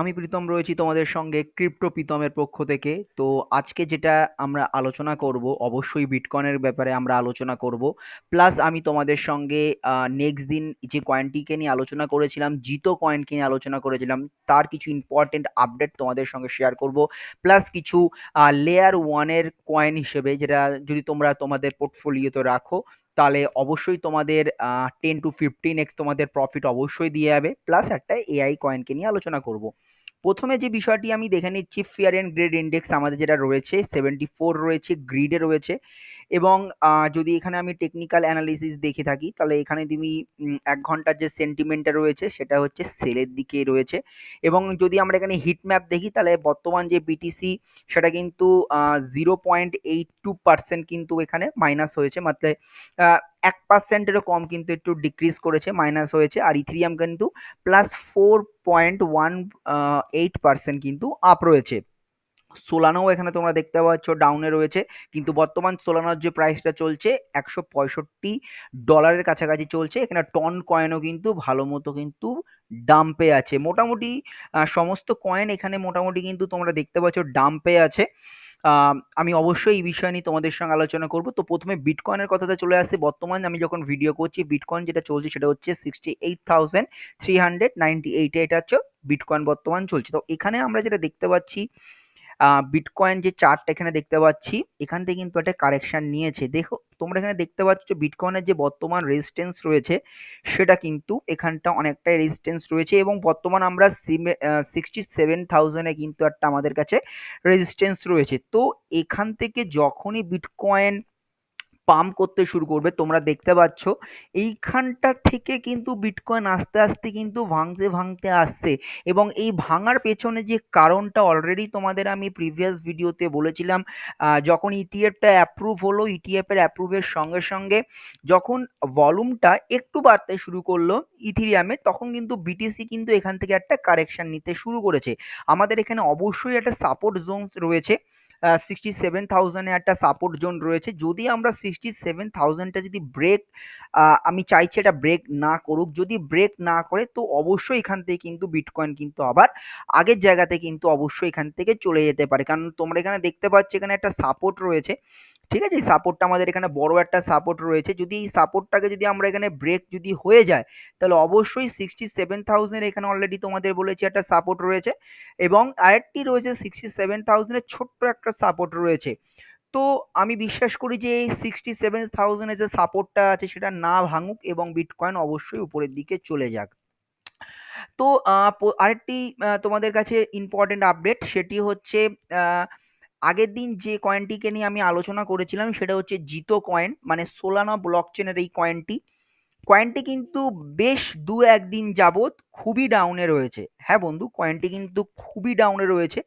আমি প্রীতম রয়েছি তোমাদের সঙ্গে ক্রিপ্টো প্রীতমের পক্ষ থেকে। তো আজকে যেটা আমরা আলোচনা করব, অবশ্যই বিটকয়েনের ব্যাপারে আমরা আলোচনা করব। প্লাস আমি তোমাদের সঙ্গে নেক্সট দিন যে কয়েনটিকে নিয়ে আলোচনা করেছিলাম, জিতো কয়েনকে নিয়ে আলোচনা করেছিলাম, তার কিছু ইম্পর্টেন্ট আপডেট তোমাদের সঙ্গে শেয়ার করব। প্লাস কিছু লেয়ার ওয়ানের কয়েন হিসেবে, যেটা যদি তোমরা তোমাদের পোর্টফোলিওতে রাখো তাহলে অবশ্যই তোমাদের 10 to 15x তোমাদের প্রফিট অবশ্যই দিয়ে যাবে। প্লাস একটা এআই কয়েনকে নিয়ে আলোচনা করব। প্রথমে যে বিষয়টি আমি দেখে নিচ্ছি, ফিয়ার অ্যান্ড গ্রেড ইন্ডেক্স আমাদের যেটা রয়েছে 74 রয়েছে, গ্রিডে রয়েছে। এবং যদি এখানে আমি টেকনিক্যাল অ্যানালিসিস দেখে থাকি তাহলে এখানে তুমি 1 ঘন্টার যে সেন্টিমেন্টটা রয়েছে সেটা হচ্ছে সেলের দিকে রয়েছে। এবং যদি আমরা এখানে হিট ম্যাপ দেখি তাহলে বর্তমান যে বিটিসি সেটা কিন্তু 0.82% কিন্তু এখানে মাইনাস হয়েছে, মাত্র 1%-এরও কম কিন্তু একটু ডিক্রিজ করেছে, মাইনাস হয়েছে। আর ইথিরিয়াম কিন্তু +4.18% কিন্তু আপ রয়েছে। সোলানাও এখানে তোমরা দেখতে পাচ্ছ ডাউনে রয়েছে, কিন্তু বর্তমান সোলানার যে প্রাইসটা চলছে $165 কাছাকাছি চলছে। এখানে টন কয়েনও কিন্তু ভালো মতো কিন্তু ডাম্পে আছে। মোটামুটি সমস্ত কয়েন এখানে মোটামুটি কিন্তু তোমরা দেখতে পাচ্ছ ডাম্পে আছে। আমি অবশ্যই এই বিষয় নিয়ে তোমাদের সঙ্গে আলোচনা করব। তো প্রথমে বিটকয়েনের কথাতে চলে আসে। বর্তমানে আমি যখন ভিডিও করছি বিটকয়েন যেটা চলছে সেটা হচ্ছে 68,398, এটা হচ্ছে বিটকয়েন বর্তমান চলছে। তো এখানে আমরা যেটা দেখতে পাচ্ছি, বিটকয়েন যে চার্টটা এখানে দেখতে পাচ্ছি, এখান থেকে কিন্তু একটা কারেকশন নিয়েছে। দেখো তোমরা এখানে দেখতে পাচ্ছ বিটকয়েনের যে বর্তমান রেজিস্ট্যান্স রয়েছে সেটা কিন্তু এখানটা অনেকটাই রেজিস্ট্যান্স রয়েছে, এবং বর্তমান আমরা 67,000-এ কিন্তু একটা আমাদের কাছে রেজিস্ট্যান্স রয়েছে। তো এখান থেকে যখনই বিটকয়েন পাম্প করতে শুরু করবে, তোমরা দেখতে পাচ্ছ এইখানটা থেকে কিন্তু বিটকয়েন আস্তে আস্তে কিন্তু ভাঙতে ভাঙতে আসছে। এবং এই ভাঙার পেছনে যে কারণটা অলরেডি তোমাদের আমি প্রিভিয়াস ভিডিওতে বলেছিলাম, যখন ইটিএফটা অ্যাপ্রুভ হলো, ইটিএফ এর অ্যাপ্রুভের সঙ্গে সঙ্গে যখন ভলিউমটা একটু বাড়তে শুরু করলো ইথিরিয়ামে, তখন কিন্তু বিটিসি কিন্তু এখান থেকে একটা কারেকশন নিতে শুরু করেছে। আমাদের এখানে অবশ্যই একটা সাপোর্ট জোন রয়েছে, 67,000-এ একটা সাপোর্ট জোন রয়েছে। যদি আমরা 67,000টা যদি ব্রেক, আমি চাইছি এটা ব্রেক না করুক। যদি ব্রেক না করে তো অবশ্যই এখান থেকে কিন্তু বিটকয়েন কিন্তু আবার আগের জায়গাতে কিন্তু অবশ্যই এখান থেকে চলে যেতে পারে। কারণ তোমরা এখানে দেখতে পাচ্ছ এখানে একটা সাপোর্ট রয়েছে, ঠিক আছে? সাপোর্টটা আমাদের এখানে বড় একটা সাপোর্ট রয়েছে। যদি এই সাপোর্টটাকে যদি আমরা এখানে ব্রেক যদি হয়ে যায় তাহলে অবশ্যই 67,000 এখানে অলরেডি তোমাদের বলেছি একটা সাপোর্ট রয়েছে, এবং আরেকটি রয়েছে 67,000 এর ছোট্ট একটা সাপোর্ট রয়েছে। তো আমি বিশ্বাস করি যে এই 67,000 এর যে সাপোর্টটা আছে সেটা না ভাঙুক এবং বিটকয়েন অবশ্যই উপরের দিকে চলে যাক। তো আরেকটি তোমাদের কাছে ইম্পর্টেন্ট আপডেট, সেটি হচ্ছে আগের দিন যে কয়েনটিকে নিয়ে আমি আলোচনা করেছিলাম সেটা হচ্ছে জিতো কয়েন, মানে সোলানা ব্লকচেনের এই কয়েনটি। কয়েনটি কিন্তু বেশ ২-১ দিন যাবৎ খুবই ডাউনে রয়েছে। হ্যাঁ বন্ধু, কয়েনটি কিন্তু খুবই ডাউনে রয়েছে।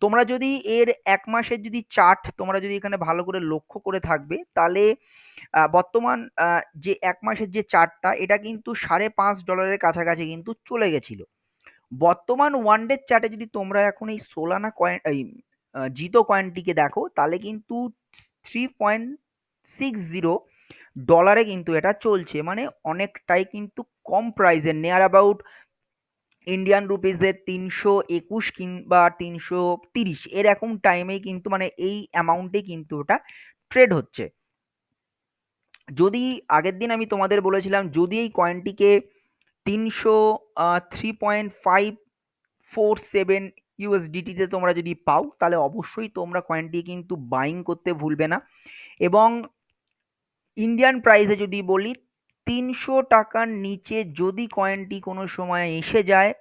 তোমরা যদি এর ১ মাসের যদি চার্ট তোমরা যদি এখানে ভালো করে লক্ষ্য করে থাকবে তাহলে বর্তমান যে ১ মাসের যে চার্টটা এটা কিন্তু $৫.৫ এর কাছাকাছি কিন্তু চলে গেছিল। বর্তমান ওয়ান ডে চার্টে যদি তোমরা এখন এই সোলানা কয়েন এই জিতো কয়েনটিকে দেখো তাহলে কিন্তু $3.60 কিন্তু এটা চলছে, মানে অনেকটাই কিন্তু কম প্রাইসে, নিয়ার অ্যাবাউট ইন্ডিয়ান রুপিজের ৩২১ কিংবা ৩৩০ এরকম টাইমেই কিন্তু, মানে এই অ্যামাউন্টে কিন্তু ওটা ট্রেড হচ্ছে। যদি আগের দিন আমি তোমাদের বলেছিলাম যদি এই কয়েনটিকে 3.547 ইউএসডিটিতে তোমরা যদি পাও তাহলে অবশ্যই তোমরা কয়েনটি কিন্তু বাইং করতে ভুলবে না। এবং ইন্ডিয়ান প্রাইসে যদি বলি, ৩০০ টাকার নিচে যদি কয়েনটি কোনো সময় এসে যায়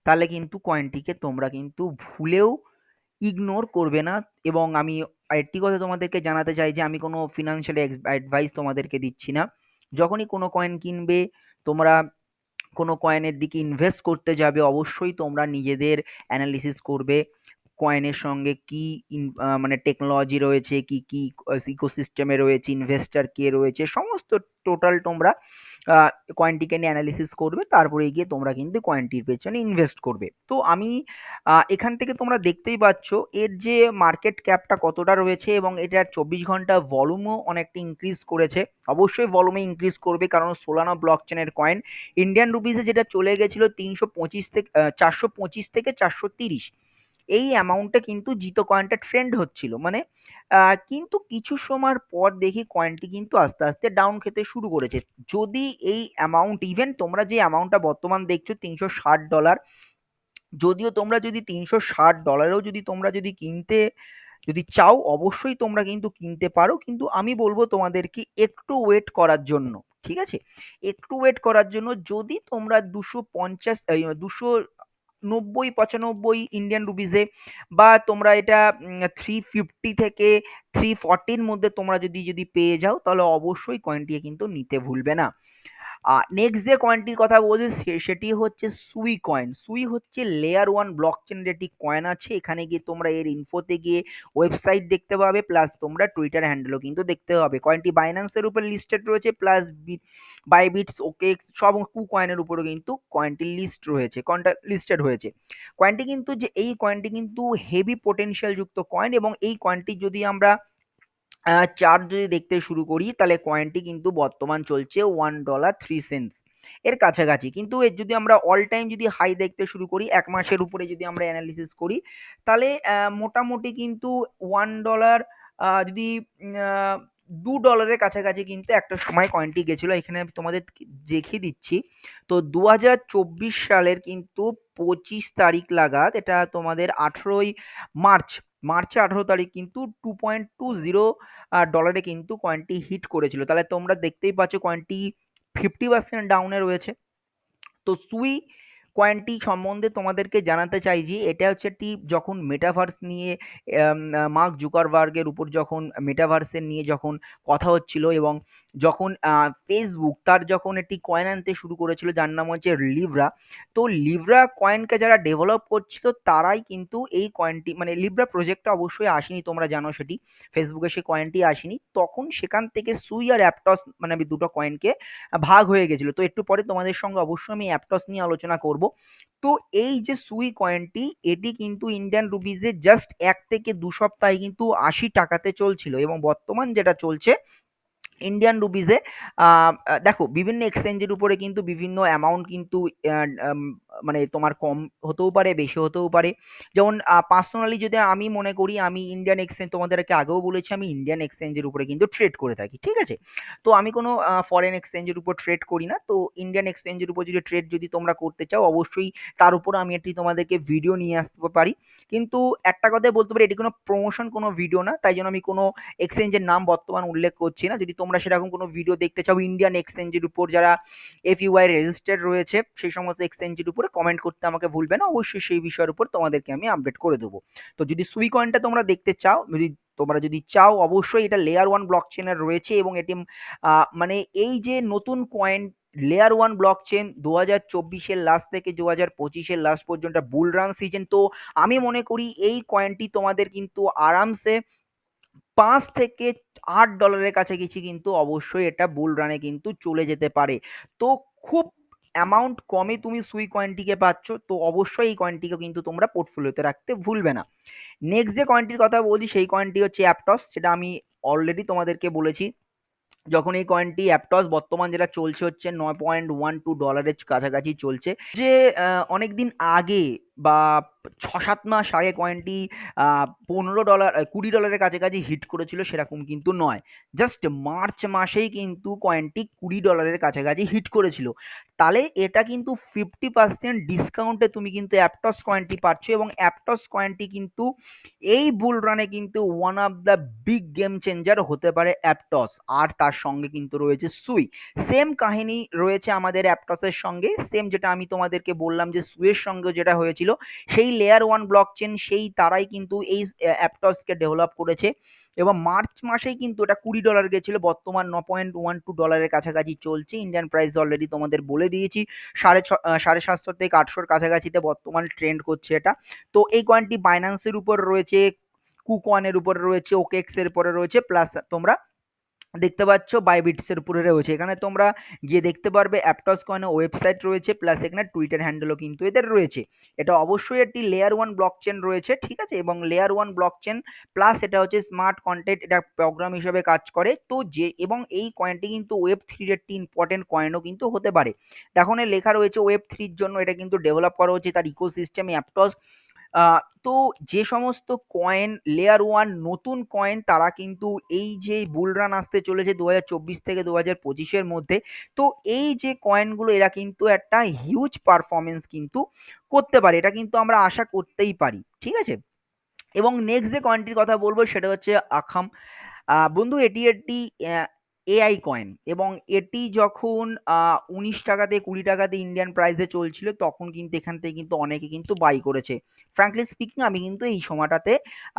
তাহলে কিন্তু কয়েনটিকে তোমরা কিন্তু ভুলেও ইগনোর করবে না। এবং আমি আরেকটি কথা তোমাদেরকে জানাতে চাই যে আমি কোনো ফিনান্সিয়াল অ্যাডভাইস তোমাদেরকে দিচ্ছি না। যখনই কোনো কয়েন কিনবে, তোমরা কোনো কয়েনের দিকে ইনভেস্ট করতে যাবে, অবশ্যই তোমরা নিজেদের অ্যানালিসিস করবে কয়েনের সঙ্গে কি মানে টেকনোলজি রয়েছে, কি কি ইকোসিস্টেমে রয়েছে, ইনভেস্টার কে রয়েছে, সমস্ত টোটাল তোমরা কয়েনটিকে নিয়ে অ্যানালিসিস করবে, তারপরে গিয়ে তোমরা কিন্তু কয়েনটির পেছনে ইনভেস্ট করবে। তো আমি এখান থেকে তোমরা দেখতেই পাচ্ছ এর যে মার্কেট ক্যাপটা কতটা রয়েছে এবং এটার 24 ঘন্টা ভলিউমও অনেকটা ইনক্রিজ করেছে। অবশ্যই ভলিউমে ইনক্রিজ করবে, কারণ সোলানা ব্লকচেনের কয়েন ইন্ডিয়ান রুপিসে যেটা চলে গেছিল 325 থেকে 425 থেকে 430, এই অ্যামাউন্টে কিন্তু জিতো কয়েনটা ট্রেন্ড হচ্ছিল, মানে কিন্তু কিছু সময়ের পর দেখি কয়েনটি কিন্তু আস্তে আস্তে ডাউন খেতে শুরু করেছে। যদি এই অ্যামাউন্ট, ইভেন তোমরা যে অ্যামাউন্টটা বর্তমান দেখছো $360, যদিও তোমরা যদি $360 যদি তোমরা যদি কিনতে যদি চাও, অবশ্যই তোমরা কিন্তু কিনতে পারো, কিন্তু আমি বলবো তোমাদেরকে একটু ওয়েট করার জন্য। ঠিক আছে, একটু ওয়েট করার জন্য। যদি তোমরা 250 290-95 ইন্ডিয়ান রুপিসে, বা তোমরা এটা 350 থেকে 340-র মধ্যে তোমরা যদি যদি পেয়ে যাও, তাহলে অবশ্যই কয়েনটি কিন্তু নিতে ভুলবে না। নেক্সট যে কয়েনটির কথা বলছি সেটি হচ্ছে সুই কয়েন। সুই হচ্ছে লেয়ার ওয়ান ব্লকচেনের একটি কয়েন আছে। এখানে গিয়ে তোমরা এর ইনফোতে গিয়ে ওয়েবসাইট দেখতে পাবে, প্লাস তোমরা টুইটার হ্যান্ডেলও কিন্তু দেখতে পাবে। কয়েনটি বাইন্যান্সের উপর লিস্টেড রয়েছে, প্লাস বাইবিটস, ওকেএক্স সব কয়েনের উপরও কিন্তু কয়েনটি লিস্ট রয়েছে, কয়েনটা লিস্টেড হয়েছে। কয়েনটি কিন্তু যে এই কয়েনটি কিন্তু হেভি পোটেনশিয়াল যুক্ত কয়েন, এবং এই কয়েনটি যদি আমরা চার্ট যদি দেখতে শুরু করি, তাহলে কয়েনটি কিন্তু বর্তমান চলছে $1.03 এর কাছাকাছি। কিন্তু এর যদি আমরা অল টাইম যদি হাই দেখতে শুরু করি, ১ মাসের উপরে যদি আমরা অ্যানালিসিস করি, তাহলে মোটামুটি কিন্তু $1 যদি আ $2 এর কাছাকাছি কিন্তু একটা সময় কয়েনটি গেছিল। এখানে আমি তোমাদের দেখিয়ে দিচ্ছি। তো ২০২৪ সালের কিন্তু ২৫ তারিখ নাগাদ, এটা তোমাদের ১৮ই মার্চ, মার্চে ১৮ তারিখ কিন্তু $2.20 কিন্তু কয়েনটি হিট করেছিল। তাহলে তোমরা দেখতেই পাচ্ছ কয়েনটি 50% ডাউনে রয়েছে। তো সুই কয়েনটি সম্বন্ধে তোমাদেরকে জানাতে চাই যে এটা হচ্ছে একটি, যখন মেটাভার্স নিয়ে মার্ক জুকারবার্গের উপর যখন মেটাভার্সের নিয়ে যখন কথা হচ্ছিল, এবং যখন ফেসবুক তার যখন একটি কয়েন আনতে শুরু করেছিল যার নাম হচ্ছে লিব্রা, তো লিব্রা কয়েনকে যারা ডেভেলপ করছিল তারাই কিন্তু এই কয়েনটি, মানে লিব্রা প্রজেক্টটা অবশ্যই আসেনি, তোমরা জানো সেটি, ফেসবুকে সেই কয়েনটি আসেনি, তখন সেখান থেকে সুই আর অ্যাপটস, মানে আমি দুটো কয়েনকে ভাগ হয়ে গেছিল। তো একটু পরে তোমাদের সঙ্গে অবশ্যই আমি অ্যাপটস নিয়ে আলোচনা করব। তো এই যে সুই কয়েনটি, এটি কিন্তু ইন্ডিয়ান রুপিজে জাস্ট 1 থেকে 2 সপ্তাহে কিন্তু $80 চলছিল, এবং বর্তমান যেটা চলছে ইন্ডিয়ান রুপিজে, দেখো বিভিন্ন এক্সচেঞ্জের উপরে কিন্তু বিভিন্ন অ্যামাউন্ট কিন্তু মানে তোমার কম হতেও পারে, বেশি হতেও পারে। যেমন পার্সোনালি যদি আমি মনে করি, আমি ইন্ডিয়ান এক্সচেঞ্জ, তোমাদেরকে আগেও বলেছি আমি ইন্ডিয়ান এক্সচেঞ্জের উপরে কিন্তু ট্রেড করে থাকি, ঠিক আছে। তো আমি কোনো ফরেন এক্সচেঞ্জের উপর ট্রেড করি না। তো ইন্ডিয়ান এক্সচেঞ্জের উপর যদি ট্রেড যদি তোমরা করতে চাও, অবশ্যই তার উপর আমি একটি তোমাদেরকে ভিডিও নিয়ে আসতে পারি। কিন্তু একটা কথাই বলতে পারি, এটি কোনো প্রমোশন কোনো ভিডিও না, তাই জন্য আমি কোনো এক্সচেঞ্জের নাম বর্তমান উল্লেখ করছি না। যদি তোমরা সেরকম কোনো ভিডিও দেখতে চাও ইন্ডিয়ান এক্সচেঞ্জের উপর যারা এফইউআই রেজিস্টার্ড রয়েছে, সেই সমস্ত এক্সচেঞ্জের উপরে কমেন্ট করতে আমাকে ভুলবে না, অবশ্যই সেই বিষয়ের উপর তোমাদেরকে আমি আপডেট করে দেবো। তো যদি সুই কয়েনটা তোমরা দেখতে চাও, তোমরা যদি চাও, অবশ্যই এটা লেয়ার ওয়ান ব্লক চেনের রয়েছে, এবং এটি মানে এই যে নতুন coin layer one blockchain 2024-এর লাস্ট থেকে 2025-এর লাস্ট পর্যন্ত বুল রান সিজন। তো আমি মনে করি এই কয়েনটি তোমাদের কিন্তু আরামসে $5 থেকে $8 কাছাকাছি কিন্তু অবশ্যই এটা বুল রানে কিন্তু চলে যেতে পারে। তো খুব অ্যামাউন্ট কমে তুমি সুই কয়েনটিকে পাচ্ছ, তো অবশ্যই এই কয়েনটিকে কিন্তু তোমরা পোর্টফোলিওতে রাখতে ভুলবে না। নেক্সট যে কয়েনটির কথা বলছি সেই কয়েনটি হচ্ছে অ্যাপটস, সেটা আমি অলরেডি তোমাদেরকে বলেছি। যখন এই কয়েনটি অ্যাপটস বর্তমান যেটা চলছে হচ্ছে $9.12 কাছাকাছি চলছে, যে অনেকদিন আগে বা 6-7 মাস আগে কয়েনটি $15 $20 কাছাকাছি হিট করেছিল, সেরকম কিন্তু নয়। জাস্ট মার্চ মাসেই কিন্তু কয়েনটি $20 কাছাকাছি হিট করেছিল। তাহলে এটা কিন্তু 50% ডিসকাউন্টে তুমি কিন্তু অ্যাপটস কয়েনটি পাচ্ছ, এবং অ্যাপটস কয়েনটি কিন্তু এই বুল রানে কিন্তু one of the big game changer হতে পারে অ্যাপটস। আর তার সঙ্গে কিন্তু রয়েছে সুই, সেম কাহিনী রয়েছে আমাদের অ্যাপটসের সঙ্গে, সেম যেটা আমি তোমাদেরকে বললাম যে সুইয়ের সঙ্গে যেটা হয়েছিল, সেই লেয়ার ওয়ান ব্লক চেন সেই তারাই কিন্তু এই অ্যাপটসকে ডেভেলপ করেছে, এবং মার্চ মাসেই কিন্তু এটা $20 গেছিল, বর্তমান $9.12 কাছাকাছি চলছে। ইন্ডিয়ান প্রাইস অলরেডি তোমাদের বলে দিয়েছি, 750 থেকে 800 কাছাকাছিতে বর্তমান ট্রেন্ড করছে এটা। তো এই কয়েনটি বাইন্যান্সের উপর রয়েছে, কুকয়েনের উপরে রয়েছে, ওকেএক্স এর উপরে রয়েছে, প্লাস তোমরা দেখতে পাচ্ছ বাইবিটস এর উপরে রয়েছে। এখানে তোমরা গিয়ে দেখতে পারবে অ্যাপটস কয়েনের ওয়েবসাইট রয়েছে, প্লাস এখানে টুইটার হ্যান্ডেলও কিন্তু এদের রয়েছে। এটা অবশ্যই একটি লেয়ার 1 ব্লকচেন রয়েছে, ঠিক আছে? এবং লেয়ার 1 ব্লকচেন প্লাস এটা হচ্ছে স্মার্ট কন্টেন্ট, এটা প্রোগ্রাম হিসেবে কাজ করে। তো যে এবং এই কয়েনটি কিন্তু ওয়েব 3 এর একটি ইম্পর্টেন্ট কয়েনও কিন্তু হতে পারে। দেখো এখানে লেখা রয়েছে ওয়েব 3 এর জন্য এটা কিন্তু ডেভেলপ করা হচ্ছে, তার ইকোসিস্টেম অ্যাপটস। তো যে সমস্ত কয়েন লেয়ার 1 নতুন কয়েন তারা কিন্তু এই যে বুল রান আসতে চলেছে 2024 থেকে 2025 এর মধ্যে, তো এই যে কয়েনগুলো এরা কিন্তু একটা হিউজ পারফরমেন্স কিন্তু করতে পারে, এটা কিন্তু আমরা আশা করতেই পারি, ঠিক আছে? এবং নেক্সট যে কয়েনটির কথা বলবো সেটা হচ্ছে আখাম। বন্ধু এটি একটি এআই কয়েন, এবং এটি যখন 19 টাকাতে 20 টাকাতে ইন্ডিয়ান প্রাইসে চলছিল তখন কিন্তু এখান থেকে কিন্তু অনেকে কিন্তু বাই করেছে। ফ্র্যাঙ্কলি স্পিকিং আমি কিন্তু এই সময়টাতে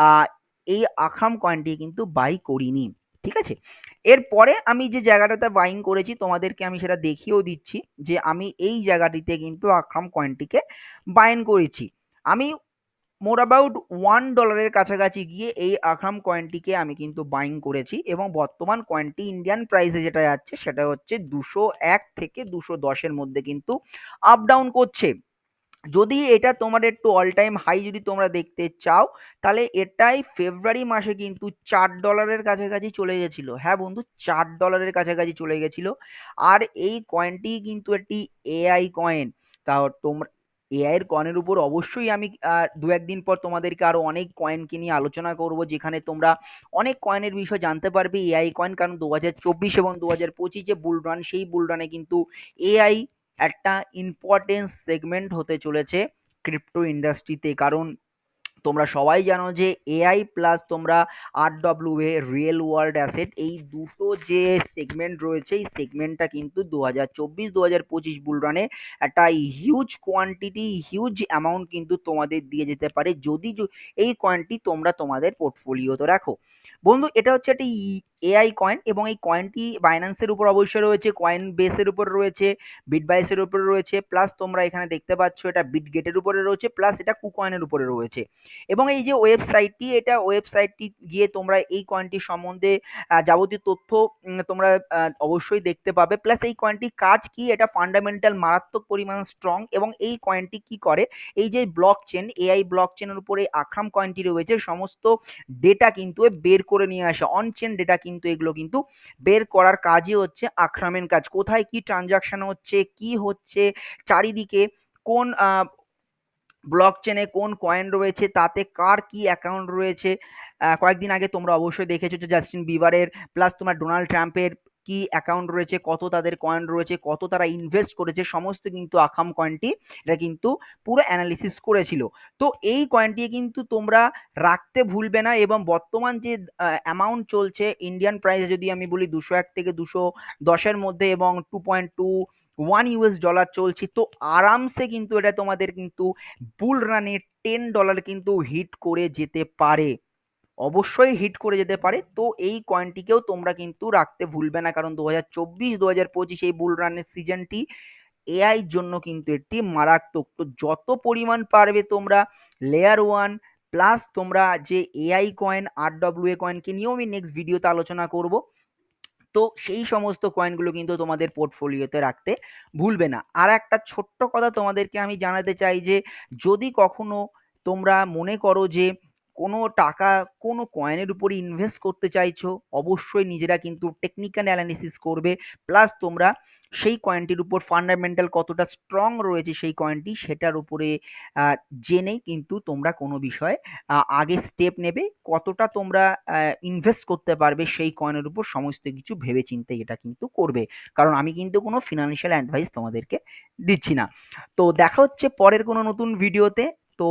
আহ, এই আখাম কয়েনটি কিন্তু বাই করিনি, ঠিক আছে? এরপরে আমি যে জায়গাটাতে বাইং করেছি তোমাদেরকে আমি সেটা দেখিয়েও দিচ্ছি, যে আমি এই জায়গাটিতে কিন্তু আখাম কয়েনটিকে বাইন করেছি। আমি মোর অ্যাবাউট $1 কাছাকাছি গিয়ে এই আখরাম কয়েনটিকে আমি কিন্তু বাইং করেছি, এবং বর্তমান কয়েনটি ইন্ডিয়ান প্রাইসে যেটা যাচ্ছে সেটা হচ্ছে 201 থেকে 210-এর মধ্যে কিন্তু আপ ডাউন করছে। যদি এটা তোমার একটু অল টাইম হাই যদি তোমরা দেখতে চাও, তাহলে এটাই ফেব্রুয়ারি মাসে কিন্তু $4 কাছাকাছি চলে গেছিল। হ্যাঁ বন্ধু, $4 কাছাকাছি চলে গেছিল। আর এই কয়েনটি কিন্তু একটি এআই কয়েন। তাও তোমরা এআই এর কয়েনের উপর অবশ্যই আমি দু একদিন পর তোমাদেরকে আরো অনেক কয়েনকে নিয়ে আলোচনা করব, যেখানে তোমরা অনেক কয়েনের বিষয় জানতে পারবে এআই কয়েন। কারণ 2024 এবং 2025 যে বুল রান, সেই বুল রানে কিন্তু এআই একটা ইম্পর্টেন্স সেগমেন্ট হতে চলেছে ক্রিপ্টো ইন্ডাস্ট্রিতে। কারণ তোমরা সবাই জানো যে এআই প্লাস তোমরা আরডব্লিউএ রিয়েল ওয়ার্ল্ড অ্যাসেট, এই দুটো যে সেগমেন্ট রয়েছে এই সেগমেন্টটা কিন্তু 2024-2025 বুল রানে একটা হিউজ কোয়ান্টিটি হিউজ অ্যামাউন্ট কিন্তু তোমাদের দিয়ে যেতে পারে, যদি এই কয়েনটি তোমরা তোমাদের পোর্টফোলিওতে রাখো। বন্ধু এটা হচ্ছে একটি এআই কয়েন, এবং এই কয়েনটি বাইন্যান্সের উপর অবশ্যই রয়েছে, কয়েন বেসের উপর রয়েছে, বিটবাইসের উপরে রয়েছে, প্লাস তোমরা এখানে দেখতে পাচ্ছ এটা বিটগেটের উপরে রয়েছে, প্লাস এটা কুকয়েনের উপরে রয়েছে। এবং এই যে ওয়েবসাইটটি, এটা ওয়েবসাইটটি গিয়ে তোমরা এই কয়েনটি সম্বন্ধে যাবতীয় তথ্য তোমরা অবশ্যই দেখতে পাবে। প্লাস এই কয়েনটির কাজ কি, এটা ফান্ডামেন্টাল মারাত্মক পরিমাণ স্ট্রং, এবং এই কয়েনটি কি করে, এই যে ব্লক চেন এআই ব্লক চেনের উপরে আখরাম কয়েনটি রয়েছে, সমস্ত ডেটা কিন্তু বের করে নিয়ে আসে, অন চেন ডেটা কিন্তু এগুলো কিন্তু বের করার কাজই হচ্ছে আখরামের কাজ। কোথায় কি ট্রানজাকশন হচ্ছে, কি হচ্ছে চারিদিকে, কোন ব্লক চেনে কোন কয়েন রয়েছে, তাতে কার কি অ্যাকাউন্ট রয়েছে। কয়েকদিন আগে তোমরা অবশ্যই দেখেছো যে জাস্টিন বিবারের প্লাস তোমার ডোনাল্ড ট্রাম্পের কি অ্যাকাউন্ট রয়েছে, কত তাদের কয়েন রয়েছে, কত তারা ইনভেস্ট করেছে, সমস্ত কিন্তু আখাম কয়েনটি এটা কিন্তু পুরো অ্যানালিসিস করেছিল। তো এই কয়েনটি কিন্তু তোমরা রাখতে ভুলবে না, এবং বর্তমান যে অ্যামাউন্ট চলছে ইন্ডিয়ান প্রাইসে যদি আমি বলি 201 থেকে 210-এর মধ্যে, এবং 2.21 চলছে, তো আরামসে কিন্তু এটা তোমাদের কিন্তু বুল রানে $10 কিন্তু হিট করে যেতে পারে, অবশ্যই হিট করে যেতে পারে। তো এই কয়েনটিকেও তোমরা কিন্তু রাখতে ভুলবে না, কারণ 2024-2025 এই বুল রানের সিজনটি এআই জন্য কিন্তু একটি মারাত্মক। তো যত পরিমাণ পারবে তোমরা লেয়ার 1 প্লাস তোমরা যে এআই কয়েন আরডব্লিউএ কয়েনকে নিয়েও আমি নেক্সট ভিডিওতে আলোচনা করব। তো সেই সমস্ত কয়েনগুলো কিন্তু তোমাদের পোর্টফোলিওতে রাখতে ভুলবে না। আর একটা ছোট্ট কথা তোমাদেরকে আমি জানাতে চাই, যে যদি কখনো তোমরা মনে করো যে কোনো টাকা কোনো কয়েনের উপরে ইনভেস্ট করতে চাইছো, অবশ্যই নিজেরা কিন্তু টেকনিক্যাল অ্যানালিসিস করবে, প্লাস তোমরা সেই কয়েনটির উপর ফান্ডামেন্টাল কতটা স্ট্রং রয়েছে সেই কয়েনটি, সেটার উপরে জেনে কিন্তু তোমরা কোনো বিষয়ে আগে স্টেপ নেবে, কতটা তোমরা ইনভেস্ট করতে পারবে সেই কয়েনের উপর সমস্ত কিছু ভেবে চিন্তে এটা কিন্তু করবে। কারণ আমি কিন্তু কোনো ফিনান্সিয়াল অ্যাডভাইস তোমাদেরকে দিচ্ছি না। তো দেখা হচ্ছে পরের কোনো নতুন ভিডিওতে। তো